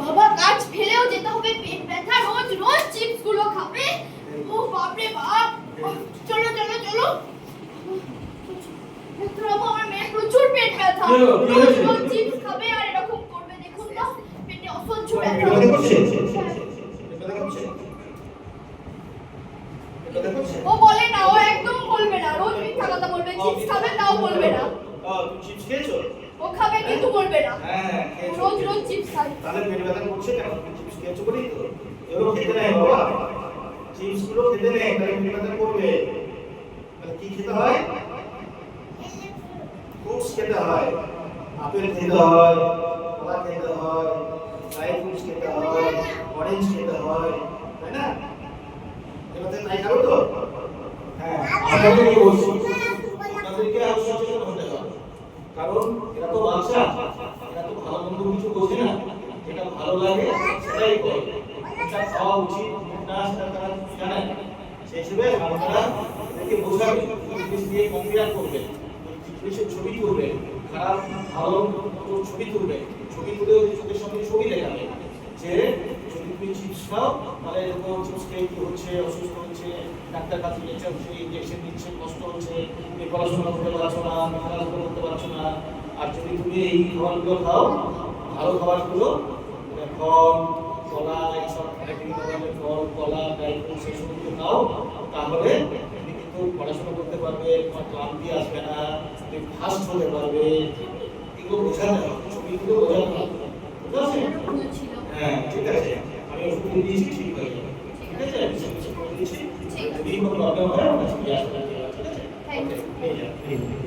বাবা কাজ ফেলেও যেতে হবে, পেট ব্যথা, রোজ রোজ চিপস গুলো খাবে। ও বাপ রে বাপ, চলো চলো চলো। বাবা আমার মেয়ে প্রচুর পেট ব্যথা, রোজ রোজ চিপস খাবে আর এরকম করবে, দেখুন তো পেটে অসহ্য ব্যথা হচ্ছে। ও বলে না, ও একদম বলবে না, রোজ মিথ্যা কথা বলবে, চিপস খাবে তাও বলবে না। তুমি চিপস খেয়েছো? ও খাবে কিন্তু বলবে না। হ্যাঁ খেয়েছো। রোজ রোজ চিপস খায়। তাহলে পেট ব্যথা করছে কেন? তুমি চিপস খেয়েছো বলেই তো। এগুলো খেতে নেই বাবা, চিপস গুলো খেতে নেই, তাহলে পেট ব্যথা করবে। তাহলে কি খেতে হয়? ফ্রুটস খেতে হয়, আপেল খেতে হয়, কলা খেতে হয়, ড্রাই ফ্রুটস খেতে হয়, অরেঞ্জ খেতে হয়, তাই না? এবারে তাই খাবো তো? হ্যাঁ, আপনাদেরকে বলছি, আপনাদেরকে সচেতন হতে হবে। কারণ এরা তো বাচ্চা, এরা তো ভালো মন্দ কিছু বোঝে না, যেটা ভালো লাগে সেটাই করে। এটা খাওয়া উচিত না সেটা তারা জানে না। সেই হিসেবে আপনারা এদেরকে বোঝাবেন, জিনিস দিয়ে কম্পেয়ার করবেন, জিনিসের ছবি তুলবেন, খারাপ ভালো ছবি তুলবেন, ছবি তুলে চোখের সামনে ছবি দেখাবেন যে যদি তুমি চিপস খাও তাহলে এরকম চিপস খেয়ে কি হচ্ছে, অসুস্থ হচ্ছে, ডাক্তার কাছে নিচ্ছে, ইঞ্জেকশন দিচ্ছে, কষ্ট হচ্ছে, তুমি পড়াশোনা করতে পারছো না, খেলাধুলা করতে পারছো না। আর যদি তুমি এই খাবারগুলো খাও, ভালো খাবারগুলো ফল কলা এইসব বিভিন্ন ধরনের ফল কলা ড্রাই ফ্রুটস এইসবগুলো খাও, তাহলে তুমি কিন্তু পড়াশোনা করতে পারবে, তোমার ক্লান্তি আসবে না, তুমি ফাস্ট হতে পারবে। এগুলো বোঝাতে হবে, ছবিগুলো বোঝাতে হবে, বুঝতে পারছেন? হ্যাঁ ঠিক আছে, আমি ওষুধ দিয়েছি, ঠিক হয়ে যাবে। ঠিক আছে, আমি কিছু করে দিয়েছি, যদি কোনো প্রবলেম হয় আমার কাছে আসবে, ঠিক আছে? ওকে নিয়ে যান।